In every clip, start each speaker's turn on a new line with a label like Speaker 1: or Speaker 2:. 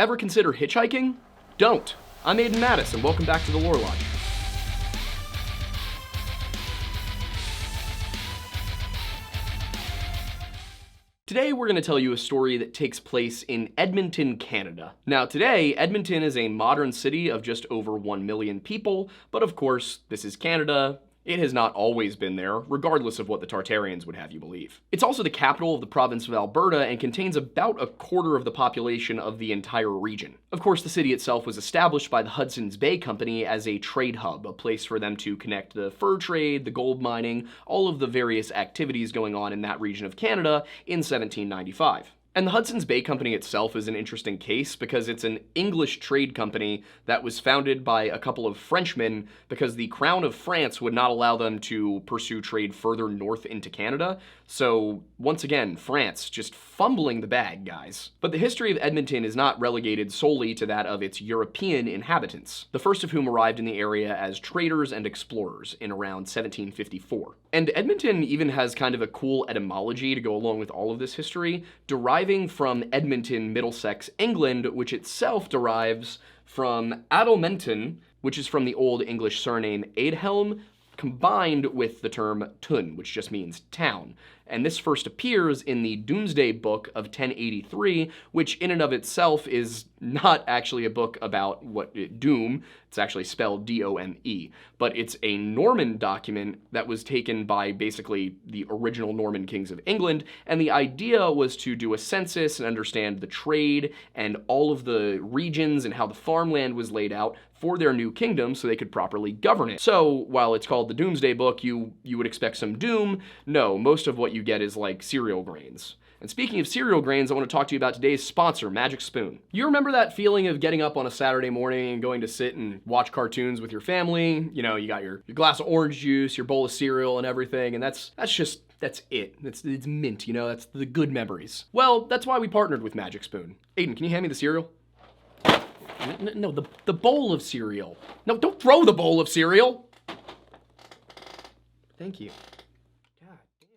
Speaker 1: Ever consider hitchhiking? Don't. I'm Aiden Mattis, and welcome back to the Lore Lodge. Today we're going to tell you a story that takes place in Edmonton, Canada. Now today, Edmonton is a modern city of just over 1 million people, but of course, this is Canada. It has not always been there, regardless of what the Tartarians would have you believe. It's also the capital of the province of Alberta and contains about a quarter of the population of the entire region. Of course, the city itself was established by the Hudson's Bay Company as a trade hub, a place for them to connect the fur trade, the gold mining, all of the various activities going on in that region of Canada in 1795. And the Hudson's Bay Company itself is an interesting case because it's an English trade company that was founded by a couple of Frenchmen because the Crown of France would not allow them to pursue trade further north into Canada. So once again, France just fumbling the bag, guys. But the history of Edmonton is not relegated solely to that of its European inhabitants, the first of whom arrived in the area as traders and explorers in around 1754. And Edmonton even has kind of a cool etymology to go along with all of this history, deriving from Edmonton, Middlesex, England, which itself derives from Adelmenton, which is from the Old English surname Aedhelm, combined with the term Tun, which just means town. And this first appears in the Domesday Book of 1083, which in and of itself is not actually a book about doom. It's actually spelled D-O-M-E. But it's a Norman document that was taken by basically the original Norman kings of England. And the idea was to do a census and understand the trade and all of the regions and how the farmland was laid out for their new kingdom so they could properly govern it. So while it's called the Domesday Book, you would expect some doom. No, most of what you get is like cereal grains. And speaking of cereal grains, I want to talk to you about today's sponsor, Magic Spoon. You remember that feeling of getting up on a Saturday morning and going to sit and watch cartoons with your family? You know, you got your glass of orange juice, your bowl of cereal and everything, and that's it. It's mint, you know, that's the good memories. Well, that's why we partnered with Magic Spoon. Aiden, can you hand me the cereal? No, the bowl of cereal. No, don't throw the bowl of cereal. Thank you. God damn.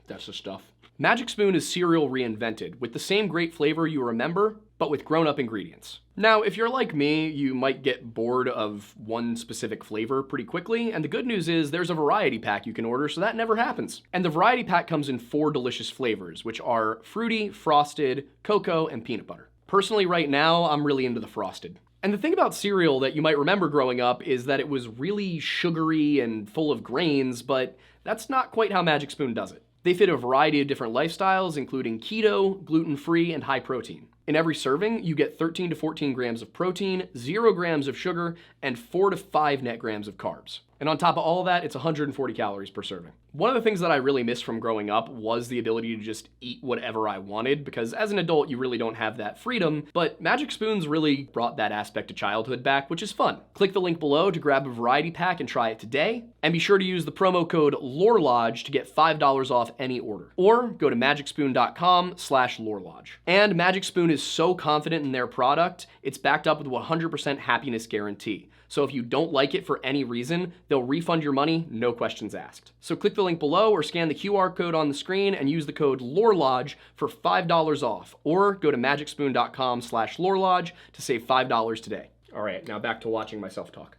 Speaker 1: That's the stuff. Magic Spoon is cereal reinvented, with the same great flavor you remember, but with grown-up ingredients. Now, if you're like me, you might get bored of one specific flavor pretty quickly, and the good news is there's a variety pack you can order, so that never happens. And the variety pack comes in 4 delicious flavors, which are fruity, frosted, cocoa, and peanut butter. Personally, right now, I'm really into the frosted. And the thing about cereal that you might remember growing up is that it was really sugary and full of grains, but that's not quite how Magic Spoon does it. They fit a variety of different lifestyles, including keto, gluten-free, and high protein. In every serving, you get 13 to 14 grams of protein, 0 grams of sugar, and 4 to 5 net grams of carbs. And on top of all of that, it's 140 calories per serving. One of the things that I really missed from growing up was the ability to just eat whatever I wanted, because as an adult, you really don't have that freedom, but Magic Spoons really brought that aspect of childhood back, which is fun. Click the link below to grab a variety pack and try it today, and be sure to use the promo code LORELODGE to get $5 off any order. Or go to magicspoon.com/LoreLodge. And Magic Spoon is so confident in their product, it's backed up with a 100% happiness guarantee. So if you don't like it for any reason, they'll refund your money, no questions asked. So click the link below or scan the QR code on the screen and use the code LORELODGE for $5 off. Or go to magicspoon.com/LoreLodge to save $5 today. All right, now back to watching myself talk.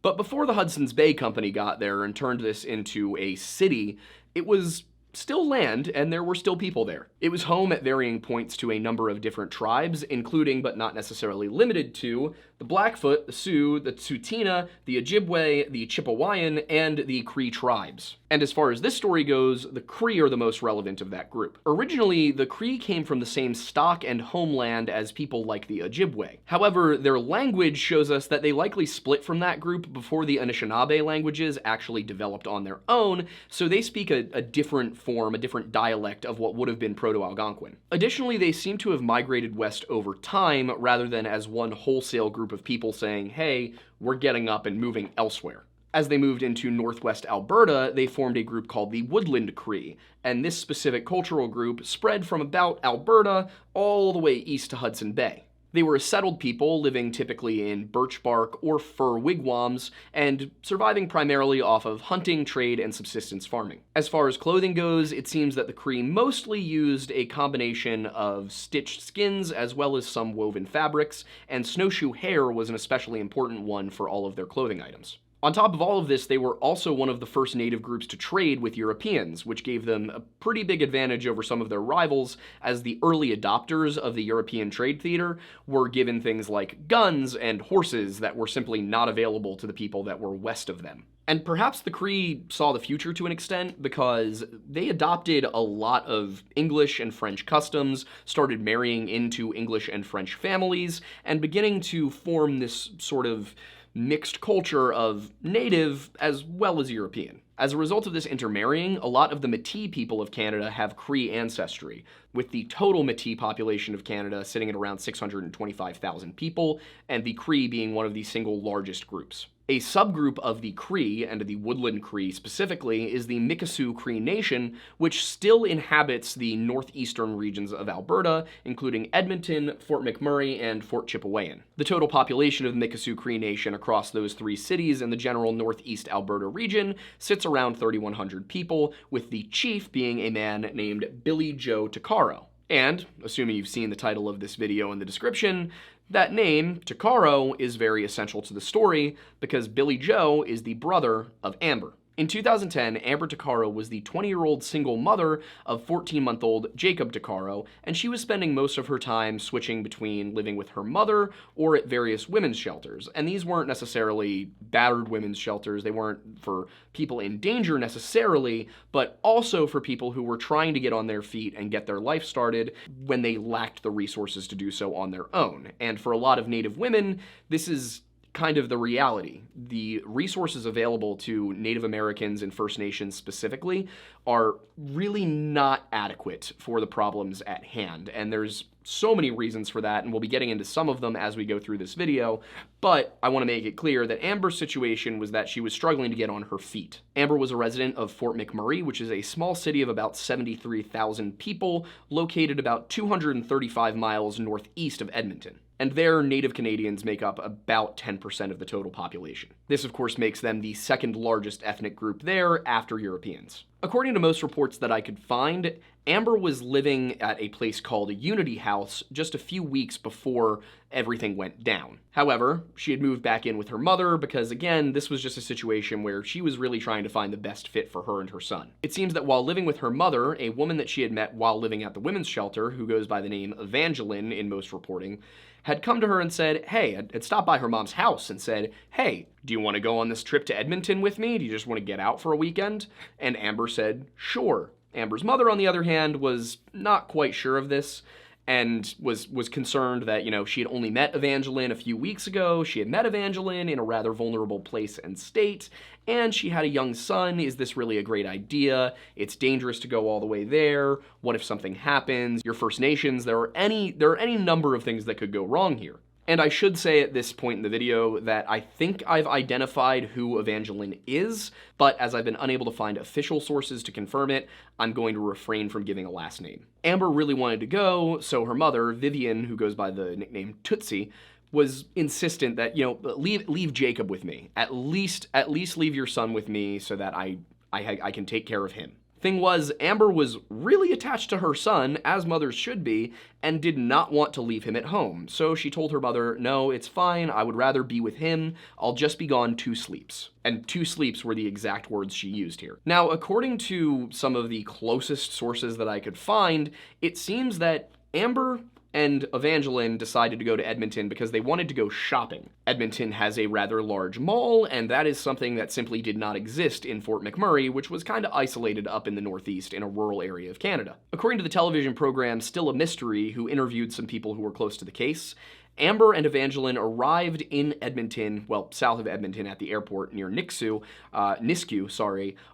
Speaker 1: But before the Hudson's Bay Company got there and turned this into a city, it was still land, and there were still people there. It was home at varying points to a number of different tribes, including but not necessarily limited to the Blackfoot, the Sioux, the Tsuut'ina, the Ojibwe, the Chippewayan, and the Cree tribes. And as far as this story goes, the Cree are the most relevant of that group. Originally, the Cree came from the same stock and homeland as people like the Ojibwe. However, their language shows us that they likely split from that group before the Anishinaabe languages actually developed on their own, so they speak a different form, a different dialect of what would have been Proto-Algonquin. Additionally, they seem to have migrated west over time rather than as one wholesale group of people saying, hey, we're getting up and moving elsewhere. As they moved into northwest Alberta, they formed a group called the Woodland Cree, and this specific cultural group spread from about Alberta all the way east to Hudson Bay. They were a settled people living typically in birch bark or fir wigwams and surviving primarily off of hunting, trade, and subsistence farming. As far as clothing goes, it seems that the Cree mostly used a combination of stitched skins as well as some woven fabrics, and snowshoe hair was an especially important one for all of their clothing items. On top of all of this, they were also one of the first native groups to trade with Europeans, which gave them a pretty big advantage over some of their rivals, as the early adopters of the European trade theater were given things like guns and horses that were simply not available to the people that were west of them. And perhaps the Cree saw the future to an extent because they adopted a lot of English and French customs, started marrying into English and French families, and beginning to form this sort of mixed culture of native as well as European. As a result of this intermarrying, a lot of the Métis people of Canada have Cree ancestry, with the total Métis population of Canada sitting at around 625,000 people, and the Cree being one of the single largest groups. A subgroup of the Cree, and the Woodland Cree specifically, is the Mikisew Cree Nation, which still inhabits the northeastern regions of Alberta, including Edmonton, Fort McMurray, and Fort Chipewyan. The total population of the Mikisew Cree Nation across those three cities in the general northeast Alberta region sits around 3,100 people, with the chief being a man named Billy Joe Tuccaro. And, assuming you've seen the title of this video in the description, that name, Tuccaro, is very essential to the story because Billy Joe is the brother of Amber. In 2010, Amber Tuccaro was the 20-year-old single mother of 14-month-old Jacob Tuccaro, and she was spending most of her time switching between living with her mother or at various women's shelters. And these weren't necessarily battered women's shelters. They weren't for people in danger necessarily, but also for people who were trying to get on their feet and get their life started when they lacked the resources to do so on their own. And for a lot of Native women, this is kind of the reality. The resources available to Native Americans and First Nations specifically are really not adequate for the problems at hand. And there's so many reasons for that, and we'll be getting into some of them as we go through this video, but I want to make it clear that Amber's situation was that she was struggling to get on her feet. Amber was a resident of Fort McMurray, which is a small city of about 73,000 people, located about 235 miles northeast of Edmonton. And there, Native Canadians make up about 10% of the total population. This, of course, makes them the second largest ethnic group there after Europeans. According to most reports that I could find, Amber was living at a place called Unity House just a few weeks before everything went down. However, she had moved back in with her mother because, again, this was just a situation where she was really trying to find the best fit for her and her son. It seems that while living with her mother, a woman that she had met while living at the women's shelter, who goes by the name Evangeline in most reporting, had come to her and said, hey, had stopped by her mom's house and said, hey, do you want to go on this trip to Edmonton with me? Do you just want to get out for a weekend? And Amber said, sure. Amber's mother, on the other hand, was not quite sure of this and was concerned that, she had only met Evangeline a few weeks ago. She had met Evangeline in a rather vulnerable place and state, and she had a young son. Is this really a great idea? It's dangerous to go all the way there. What if something happens? Your First Nations, there are any number of things that could go wrong here. And I should say at this point in the video that I think I've identified who Evangeline is, but as I've been unable to find official sources to confirm it, I'm going to refrain from giving a last name. Amber really wanted to go, so her mother, Vivian, who goes by the nickname Tootsie, was insistent that, leave Jacob with me. At least leave your son with me so that I can take care of him. Thing was, Amber was really attached to her son, as mothers should be, and did not want to leave him at home. So she told her mother, no, it's fine, I would rather be with him, I'll just be gone 2 sleeps. And 2 sleeps were the exact words she used here. Now, according to some of the closest sources that I could find, it seems that Amber and Evangeline decided to go to Edmonton because they wanted to go shopping. Edmonton has a rather large mall, and that is something that simply did not exist in Fort McMurray, which was kind of isolated up in the northeast in a rural area of Canada. According to the television program Still a Mystery, who interviewed some people who were close to the case, Amber and Evangeline arrived in Edmonton, well, south of Edmonton at the airport near Nisku,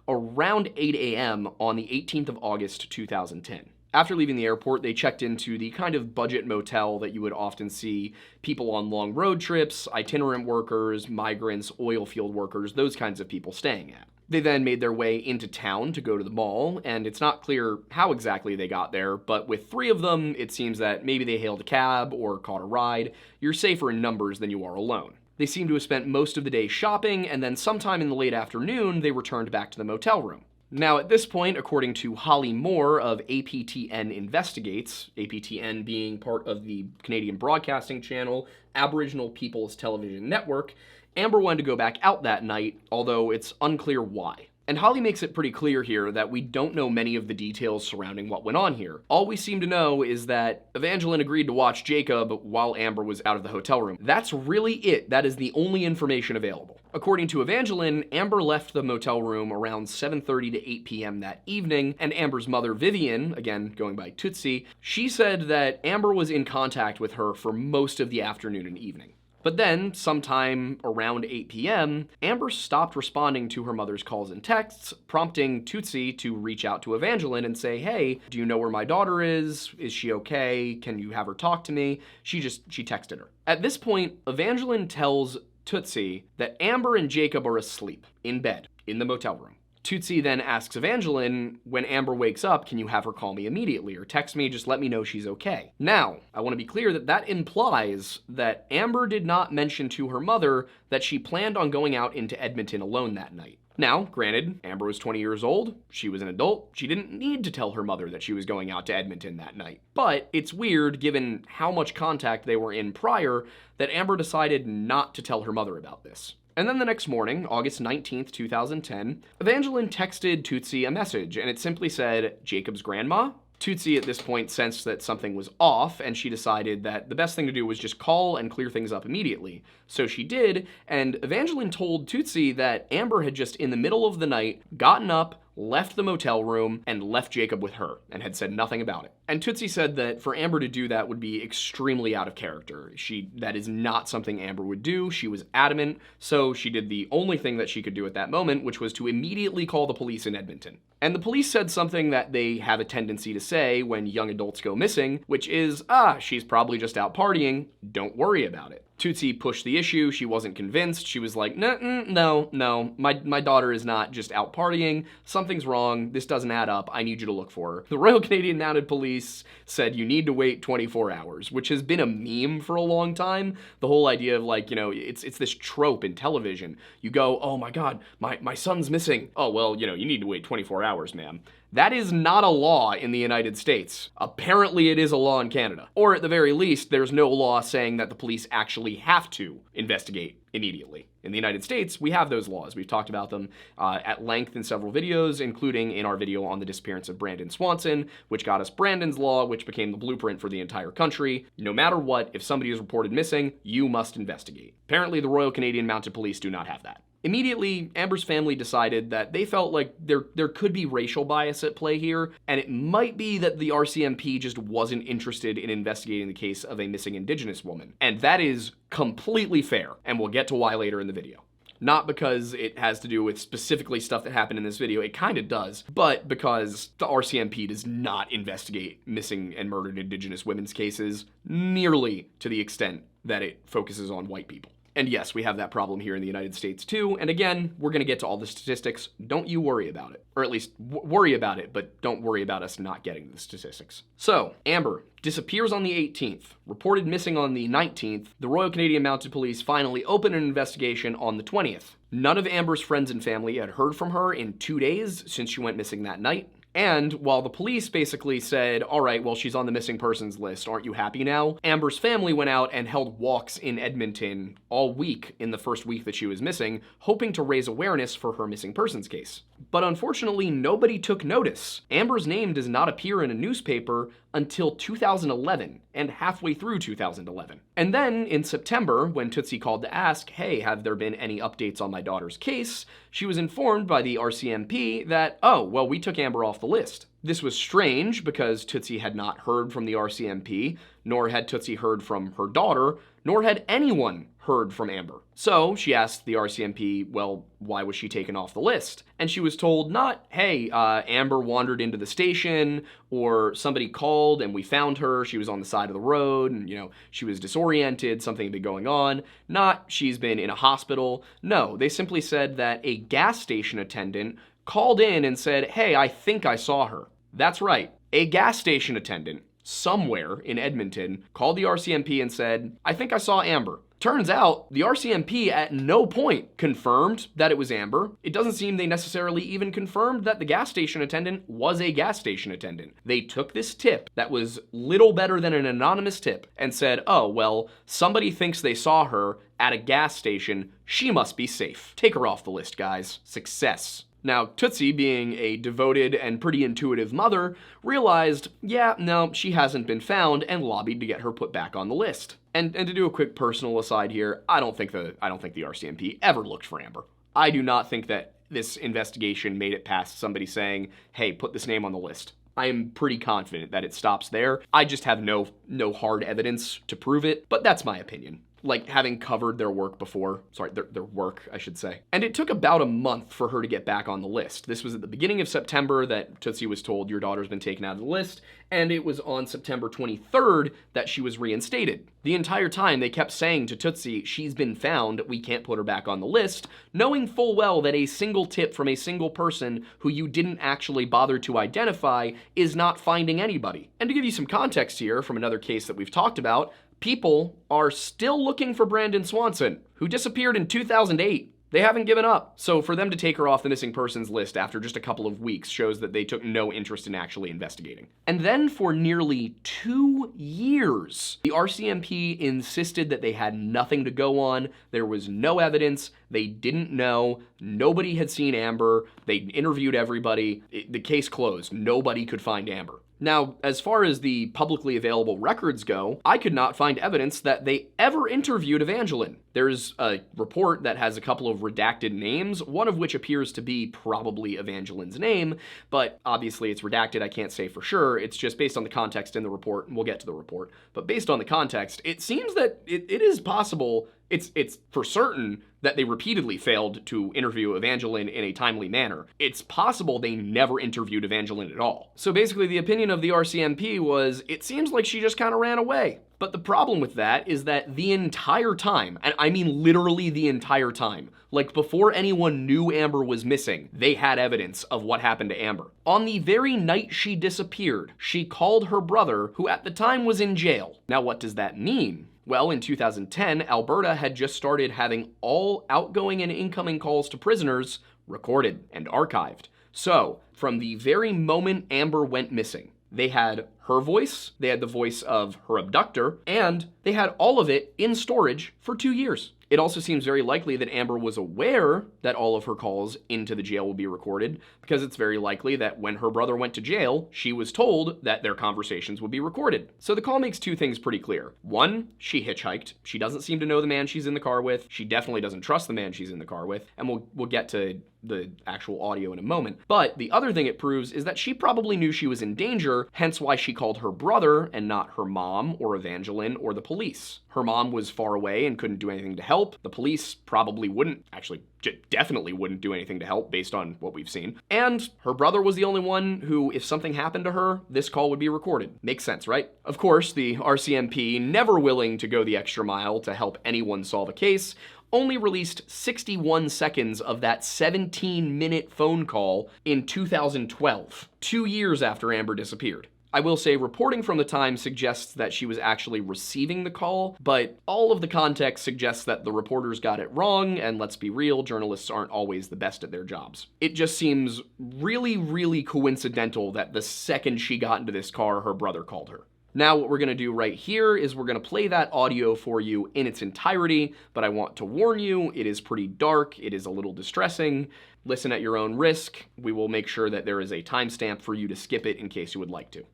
Speaker 1: around 8 a.m. on the 18th of August, 2010. After leaving the airport, they checked into the kind of budget motel that you would often see people on long road trips, itinerant workers, migrants, oil field workers, those kinds of people staying at. They then made their way into town to go to the mall, and it's not clear how exactly they got there, but with 3 of them, it seems that maybe they hailed a cab or caught a ride. You're safer in numbers than you are alone. They seem to have spent most of the day shopping, and then sometime in the late afternoon, they returned back to the motel room. Now, at this point, according to Holly Moore of APTN Investigates, APTN being part of the Canadian Broadcasting Channel, Aboriginal People's Television Network, Amber wanted to go back out that night, although it's unclear why. And Holly makes it pretty clear here that we don't know many of the details surrounding what went on here. All we seem to know is that Evangeline agreed to watch Jacob while Amber was out of the hotel room. That's really it. That is the only information available. According to Evangeline, Amber left the motel room around 7:30 to 8 p.m. that evening, and Amber's mother, Vivian, again going by Tootsie, she said that Amber was in contact with her for most of the afternoon and evening. But then, sometime around 8 p.m., Amber stopped responding to her mother's calls and texts, prompting Tootsie to reach out to Evangeline and say, hey, do you know where my daughter is? Is she okay? Can you have her talk to me? She texted her. At this point, Evangeline tells Tootsie that Amber and Jacob are asleep, in bed, in the motel room. Tootsie then asks Evangeline, when Amber wakes up, can you have her call me immediately or text me, just let me know she's okay. Now, I want to be clear that implies that Amber did not mention to her mother that she planned on going out into Edmonton alone that night. Now, granted, Amber was 20 years old, she was an adult, she didn't need to tell her mother that she was going out to Edmonton that night. But it's weird, given how much contact they were in prior, that Amber decided not to tell her mother about this. And then the next morning, August 19th, 2010, Evangeline texted Tootsie a message, and it simply said, Jacob's grandma? Tootsie at this point sensed that something was off, and she decided that the best thing to do was just call and clear things up immediately. So she did, and Evangeline told Tootsie that Amber had just in the middle of the night gotten up, left the motel room, and left Jacob with her, and had said nothing about it. And Tootsie said that for Amber to do that would be extremely out of character. That is not something Amber would do. She was adamant, so she did the only thing that she could do at that moment, which was to immediately call the police in Edmonton. And the police said something that they have a tendency to say when young adults go missing, which is, she's probably just out partying, don't worry about it. Tootsie pushed the issue, she wasn't convinced, she was like, no, my daughter is not just out partying, something's wrong, this doesn't add up, I need you to look for her. The Royal Canadian Mounted Police said you need to wait 24 hours, which has been a meme for a long time. The whole idea of it's this trope in television. You go, oh my God, my son's missing. Oh, well, you need to wait 24 hours, ma'am. That is not a law in the United States. Apparently it is a law in Canada. Or at the very least, there's no law saying that the police actually have to investigate immediately. In the United States, we have those laws. We've talked about them at length in several videos, including in our video on the disappearance of Brandon Swanson, which got us Brandon's Law, which became the blueprint for the entire country. No matter what, if somebody is reported missing, you must investigate. Apparently, the Royal Canadian Mounted Police do not have that. Immediately, Amber's family decided that they felt like there could be racial bias at play here, and it might be that the RCMP just wasn't interested in investigating the case of a missing Indigenous woman. And that is completely fair, and we'll get to why later in the video. Not because it has to do with specifically stuff that happened in this video, it kind of does, but because the RCMP does not investigate missing and murdered Indigenous women's cases nearly to the extent that it focuses on white people. And yes, we have that problem here in the United States too, and again, we're gonna get to all the statistics. Don't you worry about it. Or at least worry about it, but don't worry about us not getting the statistics. So, Amber disappears on the 18th, reported missing on the 19th. The Royal Canadian Mounted Police finally opened an investigation on the 20th. None of Amber's friends and family had heard from her in 2 days since she went missing that night. And while the police basically said, all right, well, she's on the missing persons list, aren't you happy now? Amber's family went out and held walks in Edmonton all week in the first week that she was missing, hoping to raise awareness for her missing persons case. But unfortunately, nobody took notice. Amber's name does not appear in a newspaper until 2011, and halfway through 2011. And then in September, when Tootsie called to ask, hey, have there been any updates on my daughter's case? She was informed by the RCMP that, oh, well, we took Amber off the list. This was strange because Tootsie had not heard from the RCMP, nor had Tootsie heard from her daughter, nor had anyone heard from Amber. So she asked the RCMP, well, why was she taken off the list? And she was told not, hey, Amber wandered into the station, or somebody called and we found her, she was on the side of the road, and she was disoriented, something had been going on. Not, she's been in a hospital. No, they simply said that a gas station attendant called in and said, hey, I think I saw her. That's right. A gas station attendant somewhere in Edmonton called the RCMP and said, I think I saw Amber. Turns out, the RCMP at no point confirmed that it was Amber. It doesn't seem they necessarily even confirmed that the gas station attendant was a gas station attendant. They took this tip that was little better than an anonymous tip and said, oh, well, somebody thinks they saw her at a gas station. She must be safe. Take her off the list, guys. Success. Now, Tootsie, being a devoted and pretty intuitive mother, realized, yeah, no, she hasn't been found, and lobbied to get her put back on the list. And to do a quick personal aside here, I don't think the RCMP ever looked for Amber. I do not think that this investigation made it past somebody saying, hey, put this name on the list. I am pretty confident that it stops there. I just have no hard evidence to prove it, but that's my opinion. Like, having covered their work before. Sorry, their work, I should say. And it took about a month for her to get back on the list. This was at the beginning of September that Tootsie was told, your daughter's been taken out of the list, and it was on September 23rd that she was reinstated. The entire time, they kept saying to Tootsie, she's been found, we can't put her back on the list, knowing full well that a single tip from a single person who you didn't actually bother to identify is not finding anybody. And to give you some context here from another case that we've talked about, people are still looking for Brandon Swanson, who disappeared in 2008. They haven't given up. So for them to take her off the missing persons list after just a couple of weeks shows that they took no interest in actually investigating. And then for nearly 2 years, the RCMP insisted that they had nothing to go on. There was no evidence. They didn't know. Nobody had seen Amber. They interviewed everybody. The case closed. Nobody could find Amber. Now, as far as the publicly available records go, I could not find evidence that they ever interviewed Evangeline. There's a report that has a couple of redacted names, one of which appears to be probably Evangeline's name, but obviously it's redacted, I can't say for sure. It's just based on the context in the report, and we'll get to the report. But based on the context, it seems that it is possible, it's for certain that they repeatedly failed to interview Evangeline in a timely manner. It's possible they never interviewed Evangeline at all. So basically the opinion of the RCMP was, it seems like she just kind of ran away. But the problem with that is that the entire time, and I mean literally the entire time, like before anyone knew Amber was missing, they had evidence of what happened to Amber. On the very night she disappeared, she called her brother, who at the time was in jail. Now what does that mean? Well, in 2010, Alberta had just started having all outgoing and incoming calls to prisoners recorded and archived. So, from the very moment Amber went missing, they had her voice, they had the voice of her abductor, and they had all of it in storage for 2 years. It also seems very likely that Amber was aware that all of her calls into the jail will be recorded, because it's very likely that when her brother went to jail, she was told that their conversations would be recorded. So the call makes two things pretty clear. One, she hitchhiked. She doesn't seem to know the man she's in the car with. She definitely doesn't trust the man she's in the car with, and we'll get to the actual audio in a moment. But the other thing it proves is that she probably knew she was in danger, hence why she called her brother and not her mom or Evangeline or the police. Her mom was far away and couldn't do anything to help. The police probably wouldn't, actually definitely wouldn't do anything to help based on what we've seen. And her brother was the only one who, if something happened to her, this call would be recorded. Makes sense, right? Of course, the RCMP, never willing to go the extra mile to help anyone solve a case, only released 61 seconds of that 17-minute phone call in 2012, 2 years after Amber disappeared. I will say reporting from the time suggests that she was actually receiving the call, but all of the context suggests that the reporters got it wrong, and let's be real, journalists aren't always the best at their jobs. It just seems really, really coincidental that the second she got into this car, her brother called her. Now what we're going to do right here is we're going to play that audio for you in its entirety, but I want to warn you, it is pretty dark, it is a little distressing. Listen at your own risk. We will make sure that there is a timestamp for you to skip it in case you would like to.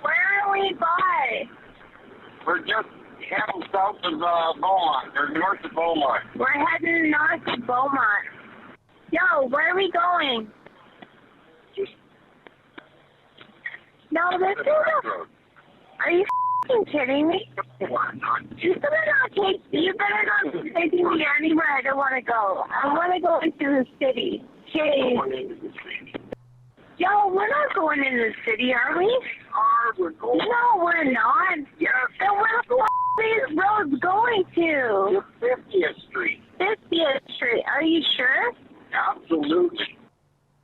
Speaker 2: Where are we by?
Speaker 3: We're just heading south of Beaumont, or north of Beaumont.
Speaker 2: We're heading north of Beaumont. Yo, where are we going?
Speaker 3: Just
Speaker 2: No, this is a... Are you f***ing kidding me? You better not be taking me anywhere I don't want to go. I want to go into the city. Jeez. Yo, we're not going in the city, are we? No, we're not.
Speaker 3: Yes.
Speaker 2: Then where the f*** are these roads going to?
Speaker 3: 50th Street.
Speaker 2: 50th Street. Are you sure?
Speaker 3: Absolutely.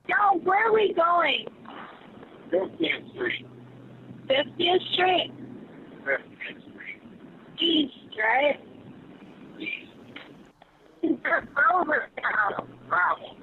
Speaker 2: Yo, where are we going?
Speaker 3: 50th Street.
Speaker 2: 50th Street?
Speaker 3: 50th Street.
Speaker 2: East, right? Just over town.
Speaker 3: Bravo.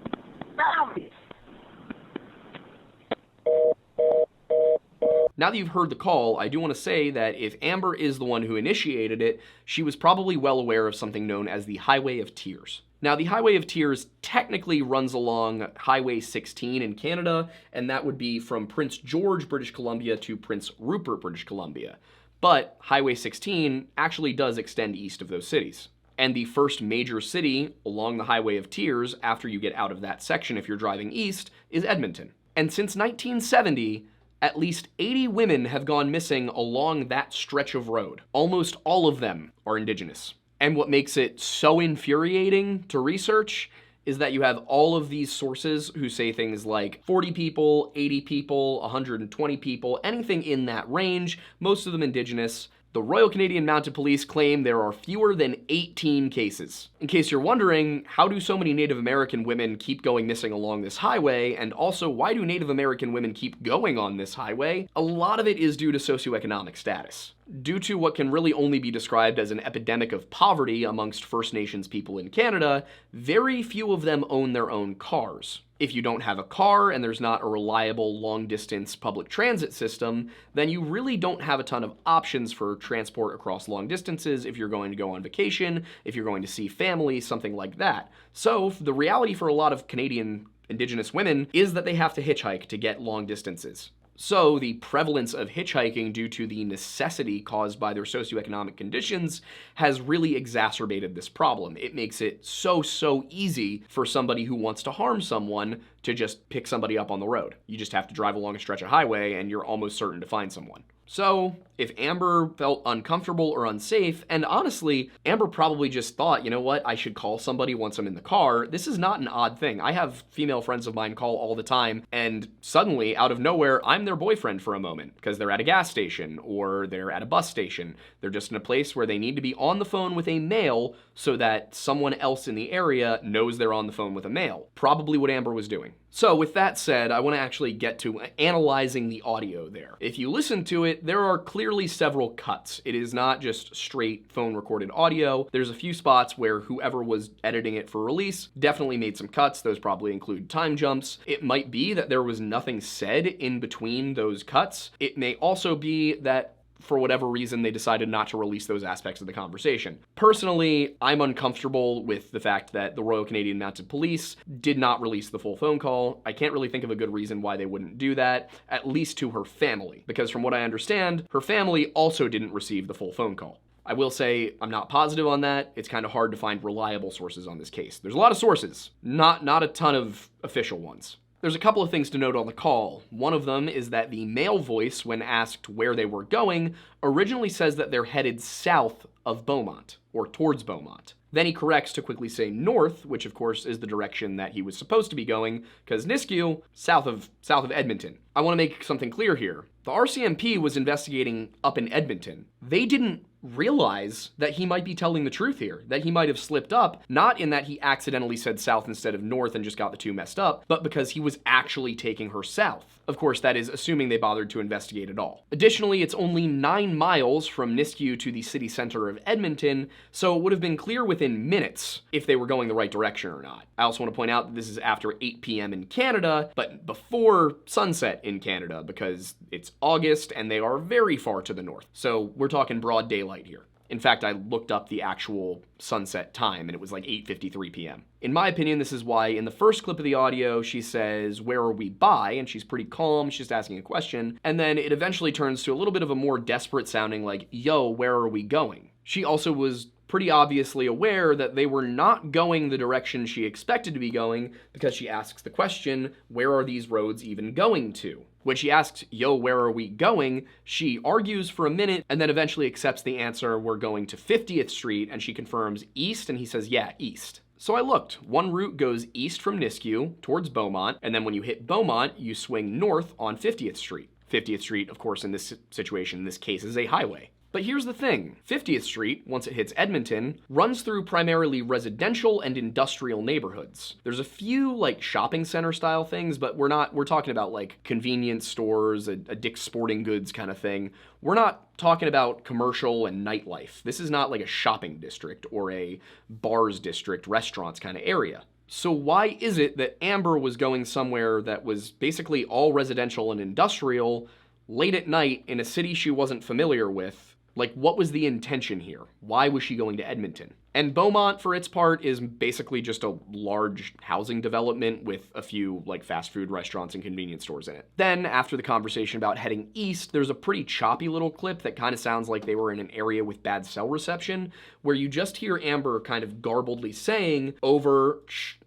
Speaker 1: Now that you've heard the call, I do want to say that if Amber is the one who initiated it, she was probably well aware of something known as the Highway of Tears. Now, the Highway of Tears technically runs along Highway 16 in Canada, and that would be from Prince George, British Columbia to Prince Rupert, British Columbia. But Highway 16 actually does extend east of those cities. And the first major city along the Highway of Tears, after you get out of that section if you're driving east, is Edmonton. And since 1970, at least 80 women have gone missing along that stretch of road. Almost all of them are Indigenous. And what makes it so infuriating to research is that you have all of these sources who say things like 40 people, 80 people, 120 people, anything in that range, most of them Indigenous. The Royal Canadian Mounted Police claim there are fewer than 18 cases. In case you're wondering, how do so many Native American women keep going missing along this highway, and also why do Native American women keep going on this highway? A lot of it is due to socioeconomic status. Due to what can really only be described as an epidemic of poverty amongst First Nations people in Canada, very few of them own their own cars. If you don't have a car and there's not a reliable long-distance public transit system, then you really don't have a ton of options for transport across long distances if you're going to go on vacation, if you're going to see family, something like that. So the reality for a lot of Canadian Indigenous women is that they have to hitchhike to get long distances. So the prevalence of hitchhiking due to the necessity caused by their socioeconomic conditions has really exacerbated this problem. It makes it so easy for somebody who wants to harm someone to just pick somebody up on the road. You just have to drive along a stretch of highway and you're almost certain to find someone. So if Amber felt uncomfortable or unsafe, and honestly, Amber probably just thought, you know what, I should call somebody once I'm in the car. This is not an odd thing. I have female friends of mine call all the time, and suddenly, out of nowhere, I'm their boyfriend for a moment because they're at a gas station or they're at a bus station. They're just in a place where they need to be on the phone with a male so that someone else in the area knows they're on the phone with a male. Probably what Amber was doing. So with that said, I want to actually get to analyzing the audio there. If you listen to it, there are clearly several cuts. It is not just straight phone recorded audio. There's a few spots where whoever was editing it for release definitely made some cuts. Those probably include time jumps. It might be that there was nothing said in between those cuts. It may also be that for whatever reason, they decided not to release those aspects of the conversation. Personally, I'm uncomfortable with the fact that the Royal Canadian Mounted Police did not release the full phone call. I can't really think of a good reason why they wouldn't do that, at least to her family, because from what I understand, her family also didn't receive the full phone call. I will say I'm not positive on that. It's kind of hard to find reliable sources on this case. There's a lot of sources, not a ton of official ones. There's a couple of things to note on the call. One of them is that the male voice, when asked where they were going, originally says that they're headed south of Beaumont, or towards Beaumont. Then he corrects to quickly say north, which of course is the direction that he was supposed to be going, because Nisku, south of Edmonton. I want to make something clear here. The RCMP was investigating up in Edmonton. They didn't realize that he might be telling the truth here, that he might have slipped up, not in that he accidentally said south instead of north and just got the two messed up, but because he was actually taking her south. Of course, that is assuming they bothered to investigate at all. Additionally, it's only 9 miles from Nisku to the city center of Edmonton, so it would have been clear within minutes if they were going the right direction or not. I also want to point out that this is after 8 p.m. in Canada, but before sunset in Canada, because it's August and they are very far to the north. So we're talking broad daylight here. In fact, I looked up the actual sunset time and it was like 8:53 p.m. In my opinion, this is why in the first clip of the audio, she says, "Where are we by?" And she's pretty calm, she's just asking a question. And then it eventually turns to a little bit of a more desperate sounding like, "Yo, where are we going?" She also was pretty obviously aware that they were not going the direction she expected to be going because she asks the question, where are these roads even going to? When she asks, yo, where are we going? She argues for a minute and then eventually accepts the answer, we're going to 50th Street, and she confirms east, and he says, yeah, east. So I looked. One route goes east from Nisku towards Beaumont, and then when you hit Beaumont, you swing north on 50th Street. 50th Street, of course, in this situation, in this case, is a highway. But here's the thing, 50th Street, once it hits Edmonton, runs through primarily residential and industrial neighborhoods. There's a few like shopping center style things, but we're talking about like convenience stores, a Dick's Sporting Goods kind of thing. We're not talking about commercial and nightlife. This is not like a shopping district or a bars district, restaurants kind of area. So why is it that Amber was going somewhere that was basically all residential and industrial late at night in a city she wasn't familiar with? Like, what was the intention here? Why was she going to Edmonton? And Beaumont, for its part, is basically just a large housing development with a few, like, fast food restaurants and convenience stores in it. Then, after the conversation about heading east, there's a pretty choppy little clip that kind of sounds like they were in an area with bad cell reception, where you just hear Amber kind of garbledly saying, over,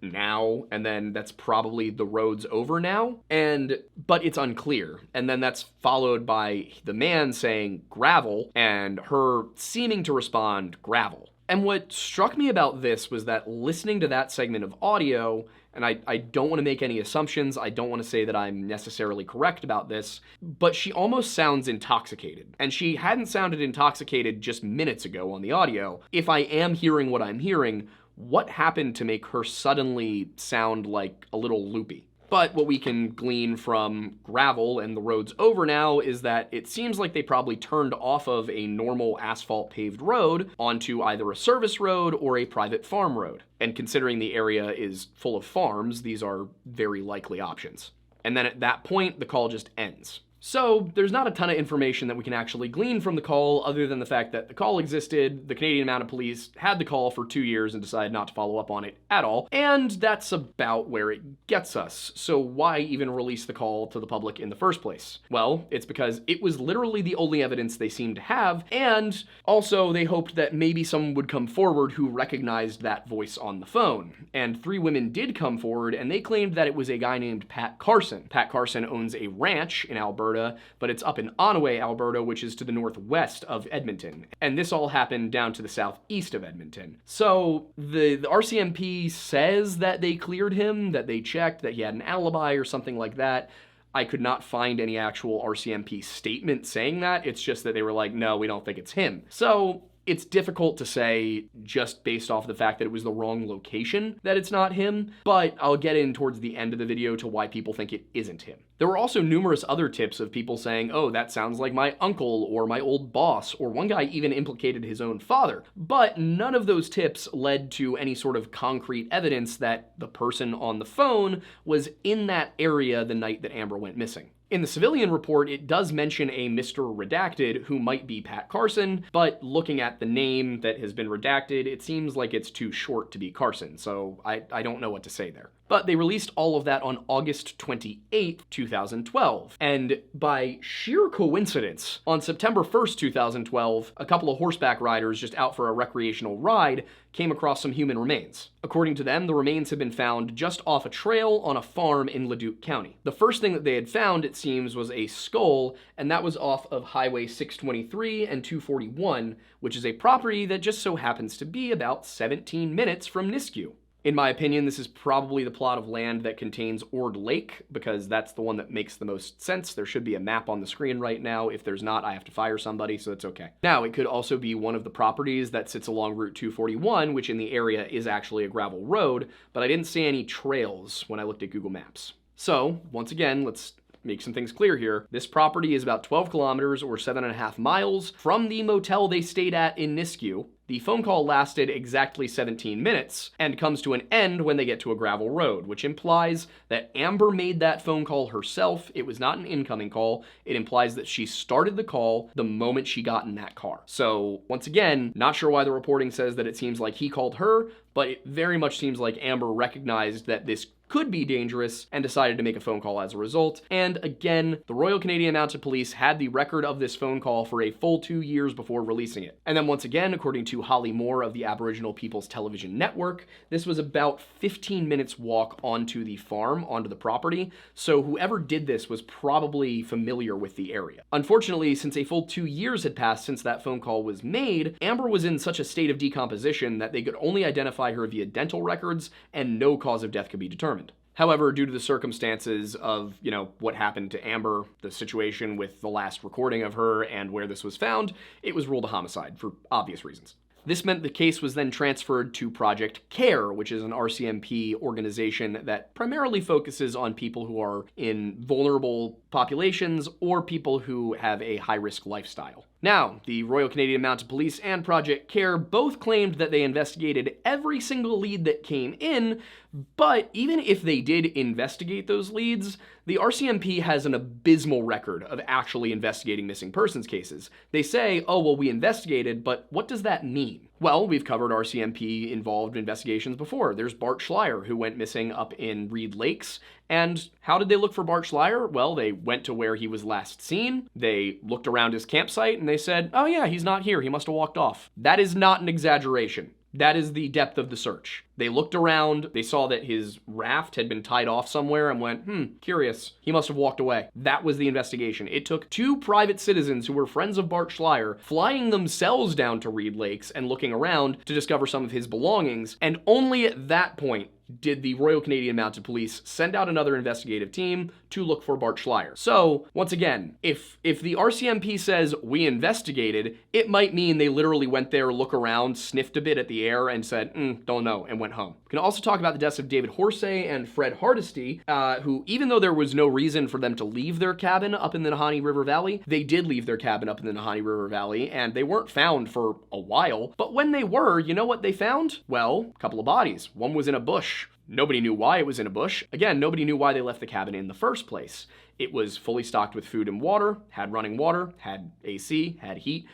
Speaker 1: now, and then that's probably the road's over now, but it's unclear. And then that's followed by the man saying gravel, and her seeming to respond gravel. And what struck me about this was that listening to that segment of audio, and I don't want to make any assumptions, I don't want to say that I'm necessarily correct about this, but she almost sounds intoxicated. And she hadn't sounded intoxicated just minutes ago on the audio. If I am hearing what I'm hearing, what happened to make her suddenly sound like a little loopy? But what we can glean from gravel and the road's over now is that it seems like they probably turned off of a normal asphalt paved road onto either a service road or a private farm road. And considering the area is full of farms, these are very likely options. And then at that point, the call just ends. So there's not a ton of information that we can actually glean from the call other than the fact that the call existed, the Canadian Mounted Police had the call for 2 years and decided not to follow up on it at all, and that's about where it gets us. So why even release the call to the public in the first place? Well, it's because it was literally the only evidence they seemed to have, and also they hoped that maybe someone would come forward who recognized that voice on the phone. And 3 women did come forward, and they claimed that it was a guy named Pat Carson. Pat Carson owns a ranch in Alberta, but it's up in Onaway, Alberta, which is to the northwest of Edmonton. And this all happened down to the southeast of Edmonton. So the RCMP says that they cleared him, that they checked, that he had an alibi or something like that. I could not find any actual RCMP statement saying that. It's just that they were like, no, we don't think it's him. So it's difficult to say just based off the fact that it was the wrong location that it's not him, but I'll get in towards the end of the video to why people think it isn't him. There were also numerous other tips of people saying, oh, that sounds like my uncle or my old boss, or one guy even implicated his own father. But none of those tips led to any sort of concrete evidence that the person on the phone was in that area the night that Amber went missing. In the civilian report, it does mention a Mr. Redacted who might be Pat Carson, but looking at the name that has been redacted, it seems like it's too short to be Carson, so I don't know what to say there. But they released all of that on August 28th, 2012. And by sheer coincidence, on September 1st, 2012, a couple of horseback riders just out for a recreational ride came across some human remains. According to them, the remains had been found just off a trail on a farm in Leduc County. The first thing that they had found, it seems, was a skull, and that was off of Highway 623 and 241, which is a property that just so happens to be about 17 minutes from Nisku. In my opinion, this is probably the plot of land that contains Ord Lake, because that's the one that makes the most sense. There should be a map on the screen right now. If there's not, I have to fire somebody, so it's okay. Now, it could also be one of the properties that sits along Route 241, which in the area is actually a gravel road, but I didn't see any trails when I looked at Google Maps. So, once again, let's make some things clear here. This property is about 12 kilometers or 7.5 miles from the motel they stayed at in Nisku. The phone call lasted exactly 17 minutes and comes to an end when they get to a gravel road, which implies that Amber made that phone call herself. It was not an incoming call. It implies that she started the call the moment she got in that car. So once again, not sure why the reporting says that it seems like he called her, but it very much seems like Amber recognized that this could be dangerous and decided to make a phone call as a result. And again, the Royal Canadian Mounted Police had the record of this phone call for a full 2 years before releasing it. And then once again, according to Holly Moore of the Aboriginal People's Television Network, this was about 15 minutes walk onto the farm, onto the property, so whoever did this was probably familiar with the area. Unfortunately, since a full 2 years had passed since that phone call was made, Amber was in such a state of decomposition that they could only identify her via dental records, and no cause of death could be determined. However, due to the circumstances of, what happened to Amber, the situation with the last recording of her and where this was found, it was ruled a homicide for obvious reasons. This meant the case was then transferred to Project CARE, which is an RCMP organization that primarily focuses on people who are in vulnerable populations or people who have a high-risk lifestyle. Now, the Royal Canadian Mounted Police and Project CARE both claimed that they investigated every single lead that came in, but even if they did investigate those leads, the RCMP has an abysmal record of actually investigating missing persons cases. They say, oh, well, we investigated, but what does that mean? Well, we've covered RCMP-involved investigations before. There's Bart Schleier, who went missing up in Reed Lakes. And how did they look for Bart Schleier? Well, they went to where he was last seen, they looked around his campsite, and they said, oh yeah, he's not here, he must have walked off. That is not an exaggeration. That is the depth of the search. They looked around, they saw that his raft had been tied off somewhere and went, curious, he must have walked away. That was the investigation. It took 2 private citizens who were friends of Bart Schleier flying themselves down to Reed Lakes and looking around to discover some of his belongings, and only at that point did the Royal Canadian Mounted Police send out another investigative team to look for Bart Schleier. So, once again, if the RCMP says we investigated, it might mean they literally went there, look around, sniffed a bit at the air, and said, don't know, and went home. We can also talk about the deaths of David Horsey and Fred Hardesty, who, even though there was no reason for them to leave their cabin up in the Nahanni River Valley, they did leave their cabin up in the Nahanni River Valley, and they weren't found for a while. But when they were, you know what they found? Well, a couple of bodies. One was in a bush. Nobody knew why it was in a bush. Again, nobody knew why they left the cabin in the first place. It was fully stocked with food and water, had running water, had AC, had heat.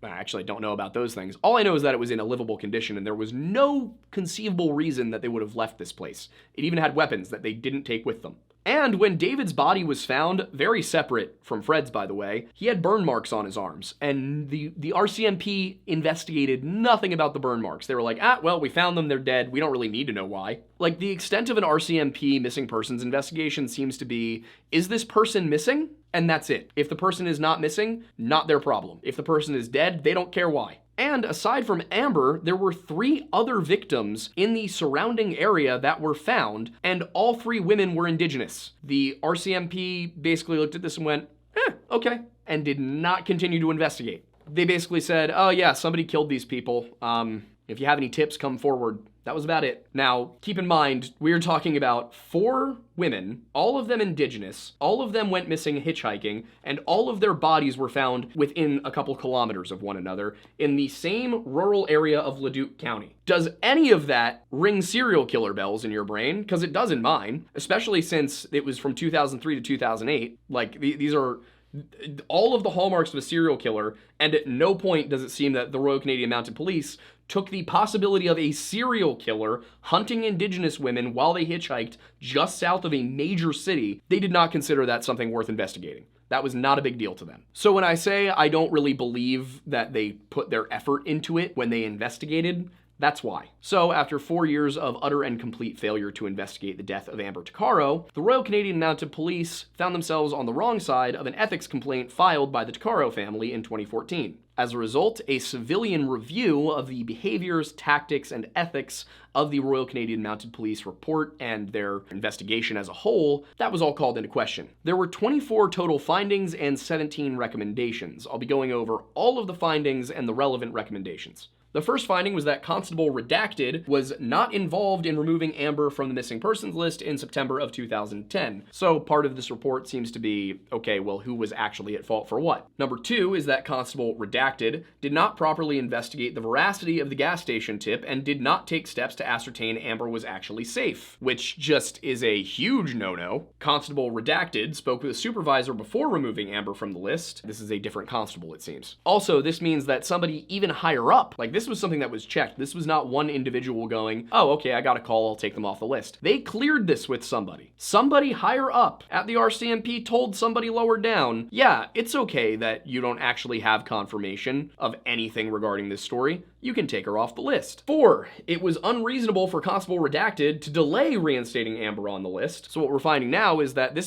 Speaker 1: Actually, I don't know about those things. All I know is that it was in a livable condition, and there was no conceivable reason that they would have left this place. It even had weapons that they didn't take with them. And when David's body was found, very separate from Fred's, by the way, he had burn marks on his arms. And the RCMP investigated nothing about the burn marks. They were like, well, we found them, they're dead, we don't really need to know why. Like, the extent of an RCMP missing persons investigation seems to be, is this person missing? And that's it. If the person is not missing, not their problem. If the person is dead, they don't care why. And aside from Amber, there were 3 other victims in the surrounding area that were found, and all 3 women were Indigenous. The RCMP basically looked at this and went, okay, and did not continue to investigate. They basically said, oh yeah, somebody killed these people. If you have any tips, come forward. That was about it. Now, keep in mind, we're talking about 4 women, all of them Indigenous, all of them went missing hitchhiking, and all of their bodies were found within a couple kilometers of one another in the same rural area of Leduc County. Does any of that ring serial killer bells in your brain? Because it does in mine, especially since it was from 2003 to 2008. Like, these are all of the hallmarks of a serial killer, and at no point does it seem that the Royal Canadian Mounted Police took the possibility of a serial killer hunting Indigenous women while they hitchhiked just south of a major city. They did not consider that something worth investigating. That was not a big deal to them. So when I say I don't really believe that they put their effort into it when they investigated, that's why. So after 4 years of utter and complete failure to investigate the death of Amber Tuccaro, the Royal Canadian Mounted Police found themselves on the wrong side of an ethics complaint filed by the Tuccaro family in 2014. As a result, a civilian review of the behaviors, tactics, and ethics of the Royal Canadian Mounted Police report and their investigation as a whole, that was all called into question. There were 24 total findings and 17 recommendations. I'll be going over all of the findings and the relevant recommendations. The first finding was that Constable Redacted was not involved in removing Amber from the missing persons list in September of 2010. So part of this report seems to be, okay, well, who was actually at fault for what? Number 2 is that Constable Redacted did not properly investigate the veracity of the gas station tip and did not take steps to ascertain Amber was actually safe, which just is a huge no-no. Constable Redacted spoke with a supervisor before removing Amber from the list. This is a different constable, it seems. Also, this means that somebody even higher up, like this this was something that was checked. This was not one individual going, oh, okay, I got a call, I'll take them off the list. They cleared this with somebody. Somebody higher up at the RCMP told somebody lower down, yeah, it's okay that you don't actually have confirmation of anything regarding this story. You can take her off the list. 4, it was unreasonable for Constable Redacted to delay reinstating Amber on the list. So what we're finding now is that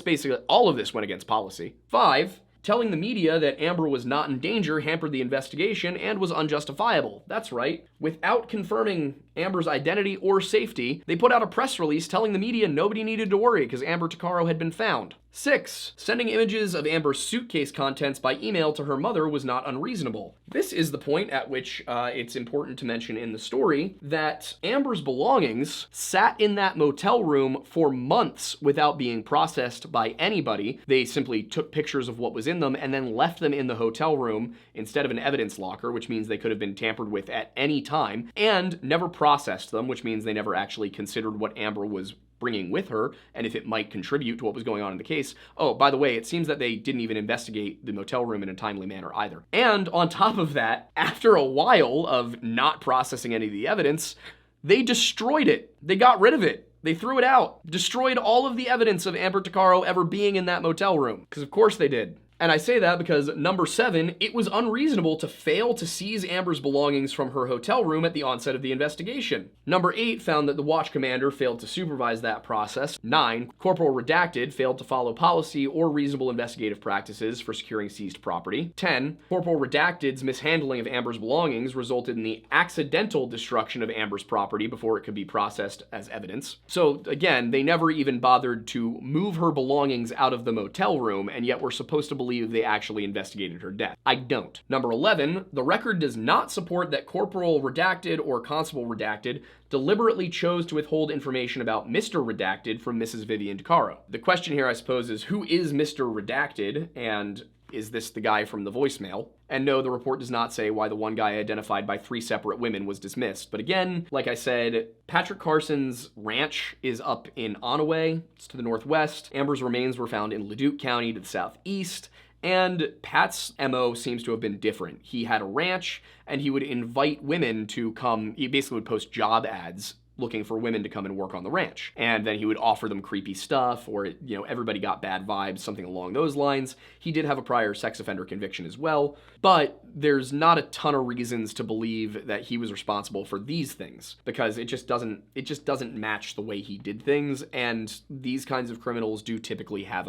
Speaker 1: all of this went against policy. 5, telling the media that Amber was not in danger hampered the investigation and was unjustifiable. That's right. Without confirming Amber's identity or safety, they put out a press release telling the media nobody needed to worry because Amber Tuccaro had been found. 6, sending images of Amber's suitcase contents by email to her mother was not unreasonable. This is the point at which it's important to mention in the story that Amber's belongings sat in that motel room for months without being processed by anybody. They simply took pictures of what was in them and then left them in the hotel room instead of an evidence locker, which means they could have been tampered with at any time, and never processed them, which means they never actually considered what Amber was bringing with her and if it might contribute to what was going on in the case. Oh, by the way, it seems that they didn't even investigate the motel room in a timely manner either. And on top of that, after a while of not processing any of the evidence, they destroyed it. They got rid of it. They threw it out, destroyed all of the evidence of Amber Tuccaro ever being in that motel room. Because of course they did. And I say that because number 7, it was unreasonable to fail to seize Amber's belongings from her hotel room at the onset of the investigation. Number 8 found that the watch commander failed to supervise that process. 9, Corporal Redacted failed to follow policy or reasonable investigative practices for securing seized property. 10, Corporal Redacted's mishandling of Amber's belongings resulted in the accidental destruction of Amber's property before it could be processed as evidence. So again, they never even bothered to move her belongings out of the motel room, and yet we're supposed to believe they actually investigated her death. I don't. Number 11, the record does not support that Corporal Redacted or Constable Redacted deliberately chose to withhold information about Mr. Redacted from Mrs. Vivian Tuccaro. The question here, I suppose, is who is Mr. Redacted, and is this the guy from the voicemail? And no, the report does not say why the one guy identified by 3 separate women was dismissed. But again, like I said, Patrick Carson's ranch is up in Onaway. It's to the northwest. Amber's remains were found in Leduc County to the southeast. And Pat's MO seems to have been different. He had a ranch, and he would invite women to come. He basically would post job ads looking for women to come and work on the ranch. And then he would offer them creepy stuff, or, everybody got bad vibes, something along those lines. He did have a prior sex offender conviction as well, but there's not a ton of reasons to believe that he was responsible for these things, because it just doesn't match the way he did things, and these kinds of criminals do typically have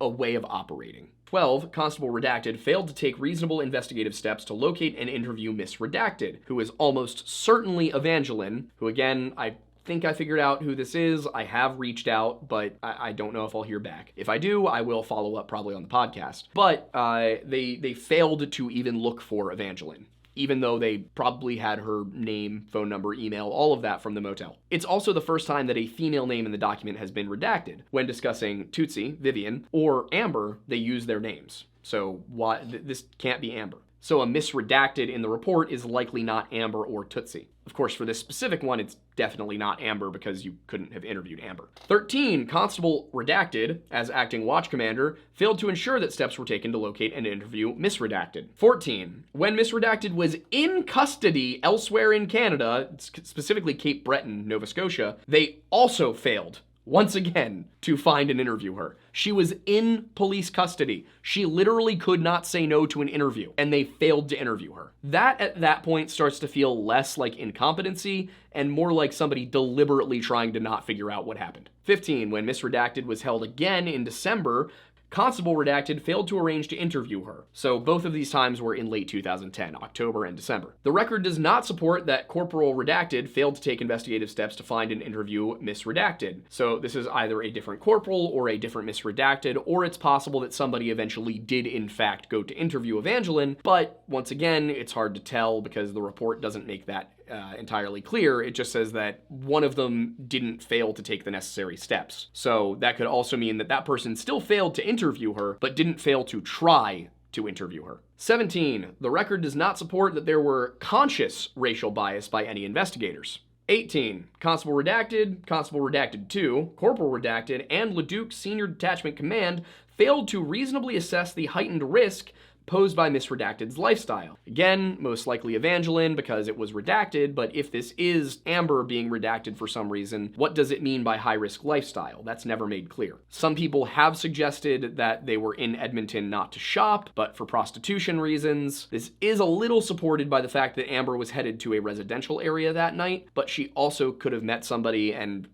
Speaker 1: a way of operating. 12, Constable Redacted failed to take reasonable investigative steps to locate and interview Miss Redacted, who is almost certainly Evangeline, who again, I think I figured out who this is. I have reached out, but I don't know if I'll hear back. If I do, I will follow up probably on the podcast. But they failed to even look for Evangeline, even though they probably had her name, phone number, email, all of that from the motel. It's also the first time that a female name in the document has been redacted. When discussing Tootsie, Vivian, or Amber, they use their names. So this can't be Amber. So a misredacted in the report is likely not Amber or Tootsie. Of course, for this specific one, it's definitely not Amber because you couldn't have interviewed Amber. 13, Constable Redacted, as acting watch commander, failed to ensure that steps were taken to locate and interview Miss Redacted. 14, when Miss Redacted was in custody elsewhere in Canada, specifically Cape Breton, Nova Scotia, they also failed once again to find and interview her. She was in police custody. She literally could not say no to an interview, and they failed to interview her. That at that point starts to feel less like incompetency and more like somebody deliberately trying to not figure out what happened. 15, when Miss Redacted was held again in December, Constable Redacted failed to arrange to interview her. So both of these times were in late 2010, October and December. The record does not support that Corporal Redacted failed to take investigative steps to find and interview Miss Redacted. So this is either a different corporal or a different Miss Redacted, or it's possible that somebody eventually did in fact go to interview Evangeline, but once again, it's hard to tell because the report doesn't make that entirely clear. It just says that one of them didn't fail to take the necessary steps. So that could also mean that that person still failed to interview her, but didn't fail to try to interview her. 17, the record does not support that there were conscious racial bias by any investigators. 18, Constable Redacted 2, Corporal Redacted, and Leduc Senior Detachment Command failed to reasonably assess the heightened risk posed by Miss Redacted's lifestyle. Again, most likely Evangeline because it was redacted, but if this is Amber being redacted for some reason, what does it mean by high-risk lifestyle? That's never made clear. Some people have suggested that they were in Edmonton not to shop, but for prostitution reasons. This is a little supported by the fact that Amber was headed to a residential area that night, but she also could have met somebody and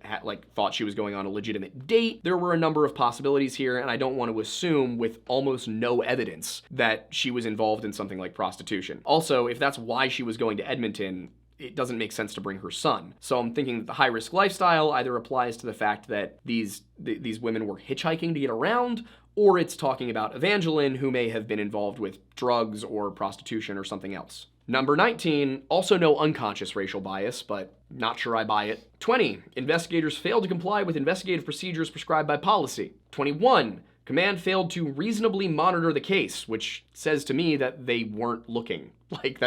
Speaker 1: thought she was going on a legitimate date. There were a number of possibilities here, and I don't want to assume with almost no evidence that she was involved in something like prostitution. Also, if that's why she was going to Edmonton, it doesn't make sense to bring her son. So I'm thinking that the high-risk lifestyle either applies to the fact that these women were hitchhiking to get around, or it's talking about Evangeline, who may have been involved with drugs or prostitution or something else. Number 19, also no unconscious racial bias, but not sure I buy it. 20, investigators failed to comply with investigative procedures prescribed by policy. 21, command failed to reasonably monitor the case, which says to me that they weren't looking. Like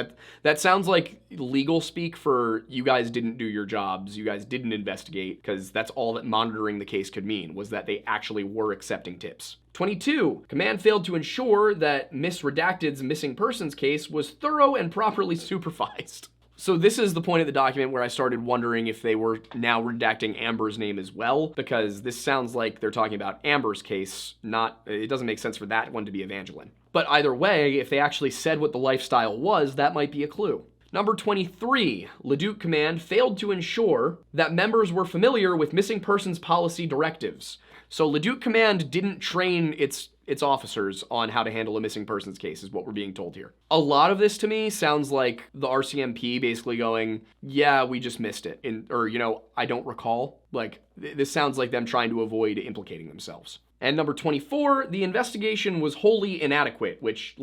Speaker 1: that sounds like legal speak for you guys didn't do your jobs, you guys didn't investigate, because that's all that monitoring the case could mean, was that they actually were accepting tips. 22, command failed to ensure that Miss Redacted's missing persons case was thorough and properly supervised. So this is the point of the document where I started wondering if they were now redacting Amber's name as well, because this sounds like they're talking about Amber's case, it doesn't make sense for that one to be Evangeline. But either way, if they actually said what the lifestyle was, that might be a clue. Number 23, Leduc Command failed to ensure that members were familiar with missing persons policy directives. So Leduc Command didn't train its officers on how to handle a missing persons case, is what we're being told here. A lot of this to me sounds like the RCMP basically going, yeah, we just missed it, I don't recall. This sounds like them trying to avoid implicating themselves. And number 24, the investigation was wholly inadequate, which,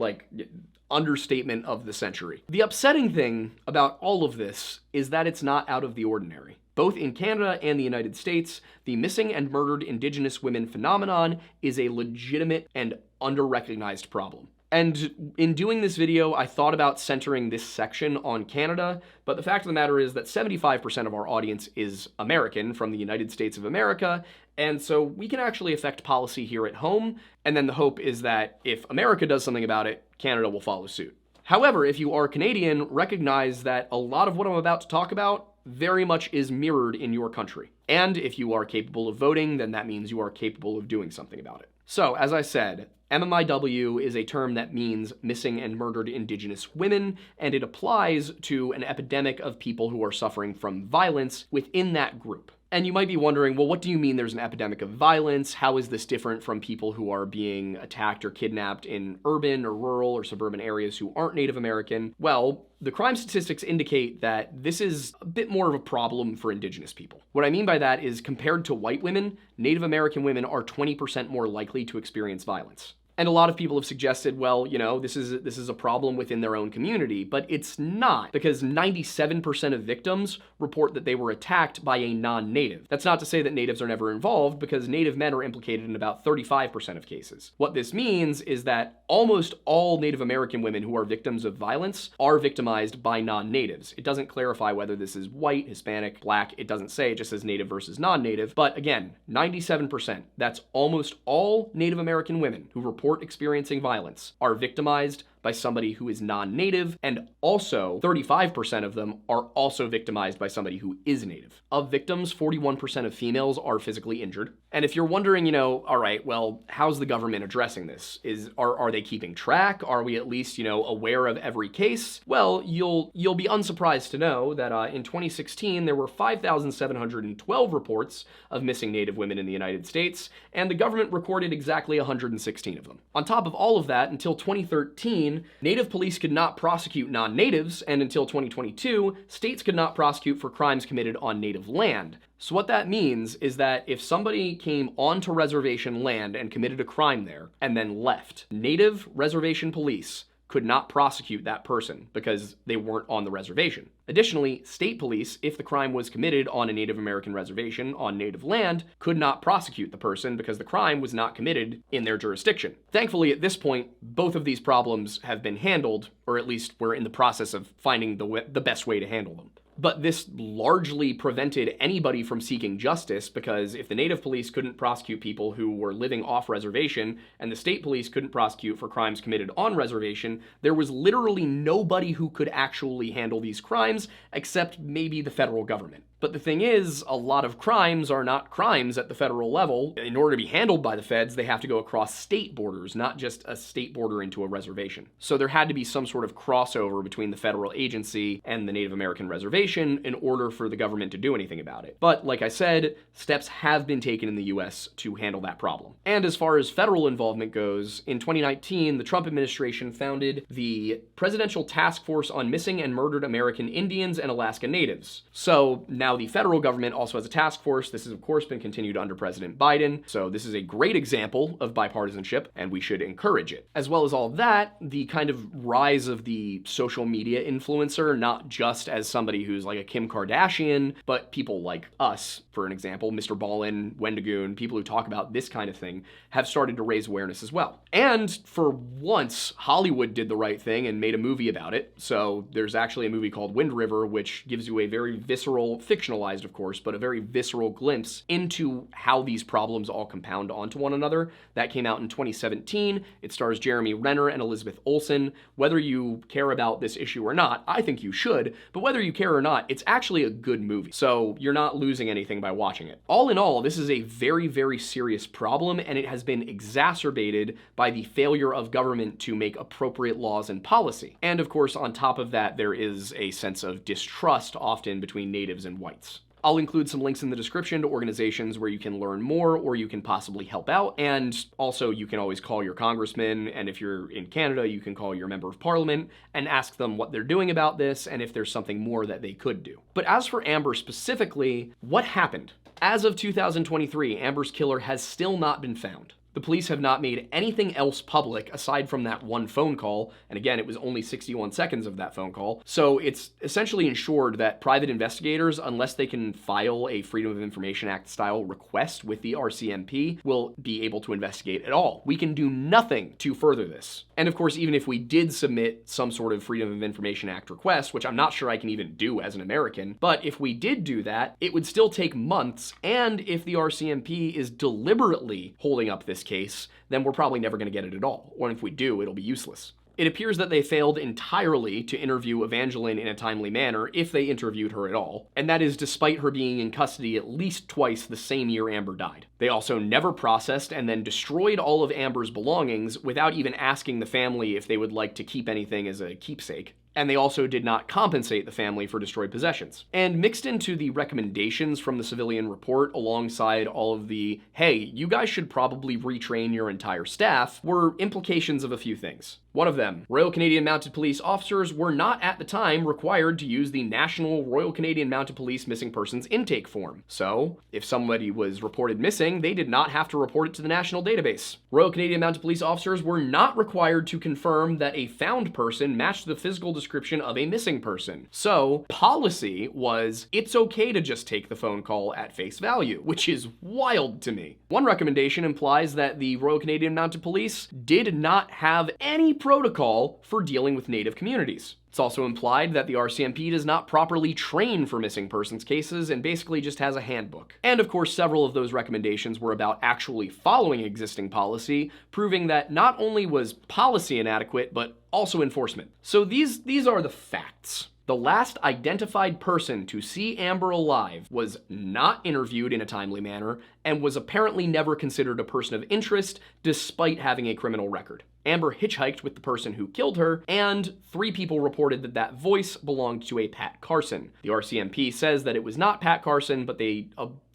Speaker 1: understatement of the century. The upsetting thing about all of this is that it's not out of the ordinary. Both in Canada and the United States, the missing and murdered Indigenous women phenomenon is a legitimate and under-recognized problem. And in doing this video, I thought about centering this section on Canada, but the fact of the matter is that 75% of our audience is American, from the United States of America, and so we can actually affect policy here at home, and then the hope is that if America does something about it, Canada will follow suit. However, if you are Canadian, recognize that a lot of what I'm about to talk about very much is mirrored in your country. And if you are capable of voting, then that means you are capable of doing something about it. So, as I said, MMIW is a term that means missing and murdered Indigenous women, and it applies to an epidemic of people who are suffering from violence within that group. And you might be wondering, well, what do you mean there's an epidemic of violence? How is this different from people who are being attacked or kidnapped in urban or rural or suburban areas who aren't Native American? Well, the crime statistics indicate that this is a bit more of a problem for Indigenous people. What I mean by that is, compared to white women, Native American women are 20% more likely to experience violence. And a lot of people have suggested, well, this is a problem within their own community, but it's not, because 97% of victims report that they were attacked by a non-native. That's not to say that natives are never involved, because native men are implicated in about 35% of cases. What this means is that almost all Native American women who are victims of violence are victimized by non-natives. It doesn't clarify whether this is white, Hispanic, black. It doesn't say, it just says native versus non-native. But again, 97%, that's almost all Native American women who report experiencing violence are victimized by somebody who is non-native, and also 35% of them are also victimized by somebody who is native. Of victims, 41% of females are physically injured. And if you're wondering, all right, well, how's the government addressing this? Are they keeping track? Are we at least, aware of every case? Well, you'll be unsurprised to know that in 2016, there were 5,712 reports of missing Native women in the United States, and the government recorded exactly 116 of them. On top of all of that, until 2013, Native police could not prosecute non-natives, and until 2022, states could not prosecute for crimes committed on native land. So what that means is that if somebody came onto reservation land and committed a crime there, and then left, Native reservation police could not prosecute that person because they weren't on the reservation. Additionally, state police, if the crime was committed on a Native American reservation on native land, could not prosecute the person because the crime was not committed in their jurisdiction. Thankfully, at this point, both of these problems have been handled, or at least we're in the process of finding the best way to handle them. But this largely prevented anybody from seeking justice, because if the native police couldn't prosecute people who were living off reservation and the state police couldn't prosecute for crimes committed on reservation, there was literally nobody who could actually handle these crimes except maybe the federal government. But the thing is, a lot of crimes are not crimes at the federal level. In order to be handled by the feds, they have to go across state borders, not just a state border into a reservation. So there had to be some sort of crossover between the federal agency and the Native American reservation in order for the government to do anything about it. But like I said, steps have been taken in the US to handle that problem. And as far as federal involvement goes, in 2019, the Trump administration founded the Presidential Task Force on Missing and Murdered American Indians and Alaska Natives. So now the federal government also has a task force. This has, of course, been continued under President Biden. So this is a great example of bipartisanship, and we should encourage it. As well as all that, the kind of rise of the social media influencer, not just as somebody who's like a Kim Kardashian, but people like us, for an example, Mr. Ballin, Wendigoon, people who talk about this kind of thing, have started to raise awareness as well. And for once, Hollywood did the right thing and made a movie about it. So there's actually a movie called Wind River, which gives you a very visceral, fictionalized of course, but a very visceral glimpse into how these problems all compound onto one another. That came out in 2017. It stars Jeremy Renner and Elizabeth Olsen. Whether you care about this issue or not, I think you should, but whether you care or not, it's actually a good movie. So you're not losing anything by watching it. All in all, this is a very, very serious problem, and it has been exacerbated by the failure of government to make appropriate laws and policy. And of course, on top of that, there is a sense of distrust often between natives and whites. I'll include some links in the description to organizations where you can learn more or you can possibly help out. And also you can always call your congressman. And if you're in Canada, you can call your member of parliament and ask them what they're doing about this and if there's something more that they could do. But as for Amber specifically, what happened? As of 2023, Amber's killer has still not been found. The police have not made anything else public aside from that one phone call, and again, it was only 61 seconds of that phone call, so it's essentially ensured that private investigators, unless they can file a Freedom of Information Act style request with the RCMP, will be able to investigate at all. We can do nothing to further this. And of course, even if we did submit some sort of Freedom of Information Act request, which I'm not sure I can even do as an American, but if we did do that, it would still take months, and if the RCMP is deliberately holding up this case, then we're probably never going to get it at all. Or if we do, it'll be useless. It appears that they failed entirely to interview Evangeline in a timely manner, if they interviewed her at all, and that is despite her being in custody at least twice the same year Amber died. They also never processed and then destroyed all of Amber's belongings without even asking the family if they would like to keep anything as a keepsake. And they also did not compensate the family for destroyed possessions. And mixed into the recommendations from the civilian report alongside all of the, hey, you guys should probably retrain your entire staff, were implications of a few things. One of them, Royal Canadian Mounted Police officers were not at the time required to use the National Royal Canadian Mounted Police Missing Persons Intake Form. So, if somebody was reported missing, they did not have to report it to the national database. Royal Canadian Mounted Police officers were not required to confirm that a found person matched the physical description of a missing person. So, policy was, it's okay to just take the phone call at face value, which is wild to me. One recommendation implies that the Royal Canadian Mounted Police did not have any protocol for dealing with Native communities. It's also implied that the RCMP does not properly train for missing persons cases and basically just has a handbook. And of course, several of those recommendations were about actually following existing policy, proving that not only was policy inadequate, but also enforcement. So these are the facts. The last identified person to see Amber alive was not interviewed in a timely manner and was apparently never considered a person of interest despite having a criminal record. Amber hitchhiked with the person who killed her, and 3 people reported that that voice belonged to a Pat Carson. The RCMP says that it was not Pat Carson, but they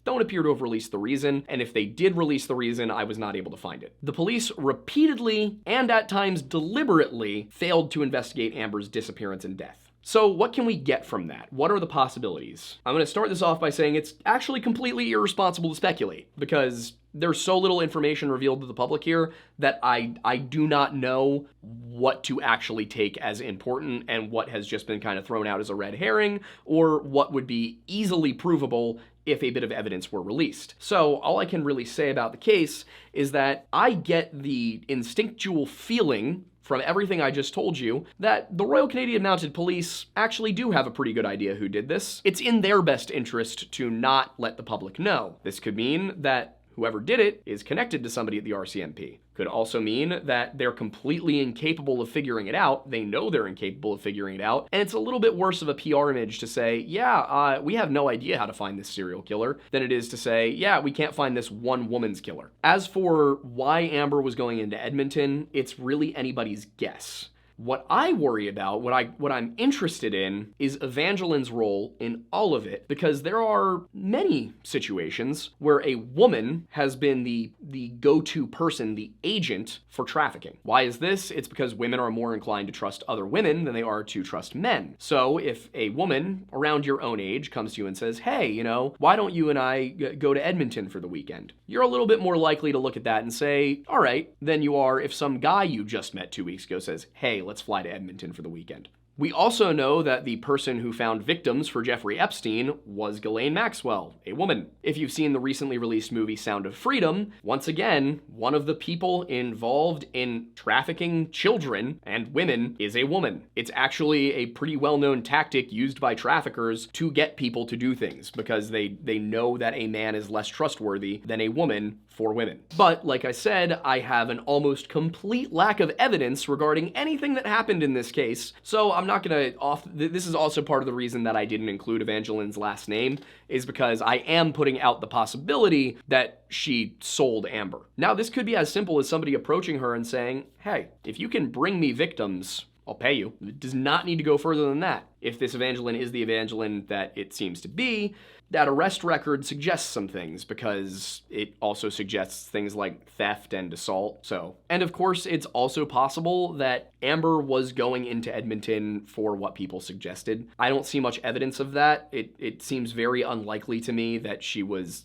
Speaker 1: don't appear to have released the reason, and if they did release the reason, I was not able to find it. The police repeatedly, and at times deliberately, failed to investigate Amber's disappearance and death. So what can we get from that? What are the possibilities? I'm going to start this off by saying it's actually completely irresponsible to speculate, because there's so little information revealed to the public here that I do not know what to actually take as important and what has just been kind of thrown out as a red herring, or what would be easily provable if a bit of evidence were released. So all I can really say about the case is that I get the instinctual feeling from everything I just told you that the Royal Canadian Mounted Police actually do have a pretty good idea who did this. It's in their best interest to not let the public know. This could mean that whoever did it is connected to somebody at the RCMP. Could also mean that they're completely incapable of figuring it out. They know they're incapable of figuring it out. And it's a little bit worse of a PR image to say, yeah, we have no idea how to find this serial killer, than it is to say, yeah, we can't find this one woman's killer. As for why Amber was going into Edmonton, it's really anybody's guess. What I worry about, what I'm interested in, is Evangeline's role in all of it, because there are many situations where a woman has been the go-to person, the agent for trafficking. Why is this? It's because women are more inclined to trust other women than they are to trust men. So if a woman around your own age comes to you and says, hey, you know, why don't you and I go to Edmonton for the weekend? You're a little bit more likely to look at that and say, all right, than you are if some guy you just met 2 weeks ago says, hey, let's fly to Edmonton for the weekend. We also know that the person who found victims for Jeffrey Epstein was Ghislaine Maxwell, a woman. If you've seen the recently released movie Sound of Freedom, once again, one of the people involved in trafficking children and women is a woman. It's actually a pretty well-known tactic used by traffickers to get people to do things, because they know that a man is less trustworthy than a woman for women. But like I said, I have an almost complete lack of evidence regarding anything that happened in this case, so I'm not gonna this is also part of the reason that I didn't include Evangeline's last name, is because I am putting out the possibility that she sold Amber. Now, this could be as simple as somebody approaching her and saying, hey, if you can bring me victims, I'll pay you. It does not need to go further than that. If this Evangeline is the Evangeline that it seems to be, that arrest record suggests some things, because it also suggests things like theft and assault. And of course, it's also possible that Amber was going into Edmonton for what people suggested. I don't see much evidence of that. It seems very unlikely to me that she was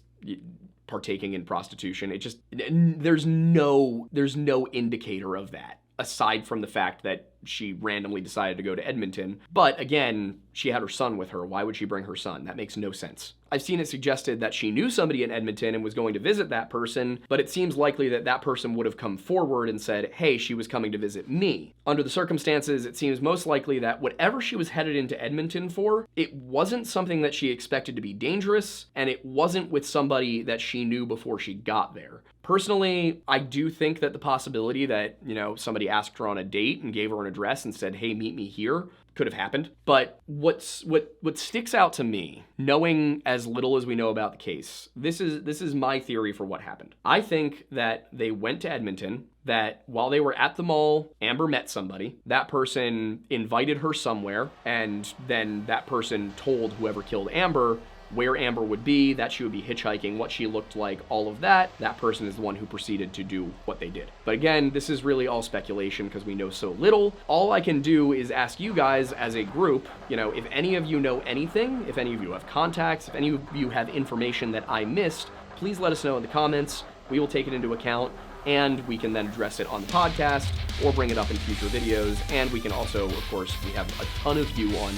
Speaker 1: partaking in prostitution. There's no indicator of that, aside from the fact that she randomly decided to go to Edmonton. But again, she had her son with her. Why would she bring her son? That makes no sense. I've seen it suggested that she knew somebody in Edmonton and was going to visit that person, but it seems likely that that person would have come forward and said, hey, she was coming to visit me. Under the circumstances, it seems most likely that whatever she was headed into Edmonton for, it wasn't something that she expected to be dangerous, and it wasn't with somebody that she knew before she got there. Personally, I do think that the possibility that, you know, somebody asked her on a date and gave her an address and said, hey, meet me here, could have happened. But what sticks out to me, knowing as little as we know about the case, this is my theory for what happened. I think that they went to Edmonton, that while they were at the mall, Amber met somebody, that person invited her somewhere, and then that person told whoever killed Amber where Amber would be, that she would be hitchhiking, what she looked like, all of that. That person is the one who proceeded to do what they did. But again, this is really all speculation because we know so little. All I can do is ask you guys as a group, you know, if any of you know anything, if any of you have contacts, if any of you have information that I missed, please let us know in the comments. We will take it into account, and we can then address it on the podcast or bring it up in future videos. And we can also, of course, we have a ton of you on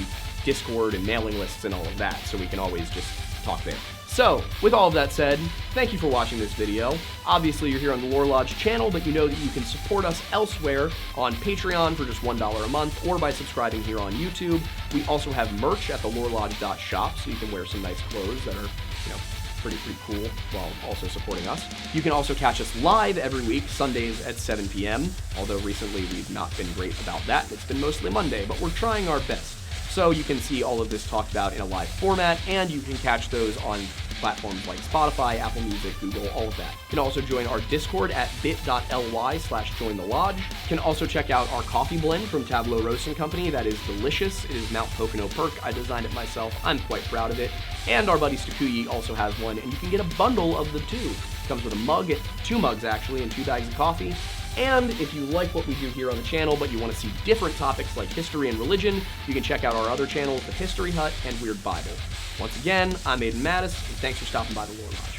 Speaker 1: Discord and mailing lists and all of that, so we can always just talk there. So, with all of that said, thank you for watching this video. Obviously, you're here on the Lore Lodge channel, but you know that you can support us elsewhere on Patreon for just $1 a month, or by subscribing here on YouTube. We also have merch at thelorelodge.shop, so you can wear some nice clothes that are, you know, pretty cool while also supporting us. You can also catch us live every week, Sundays at 7 p.m., although recently we've not been great about that. It's been mostly Monday, but we're trying our best. So you can see all of this talked about in a live format, and you can catch those on platforms like Spotify, Apple Music, Google, all of that. You can also join our Discord at bit.ly/jointhelodge. You can also check out our coffee blend from Tableau Roasting Company. That is delicious. It is Mount Pocono Perk. I designed it myself. I'm quite proud of it. And our buddy Stakuyi also has one, and you can get a bundle of the two. It comes with a mug, 2 mugs actually, and 2 bags of coffee. And if you like what we do here on the channel, but you want to see different topics like history and religion, you can check out our other channels, The History Hut and Weird Bible. Once again, I'm Aiden Mattis, and thanks for stopping by the Lore Lodge.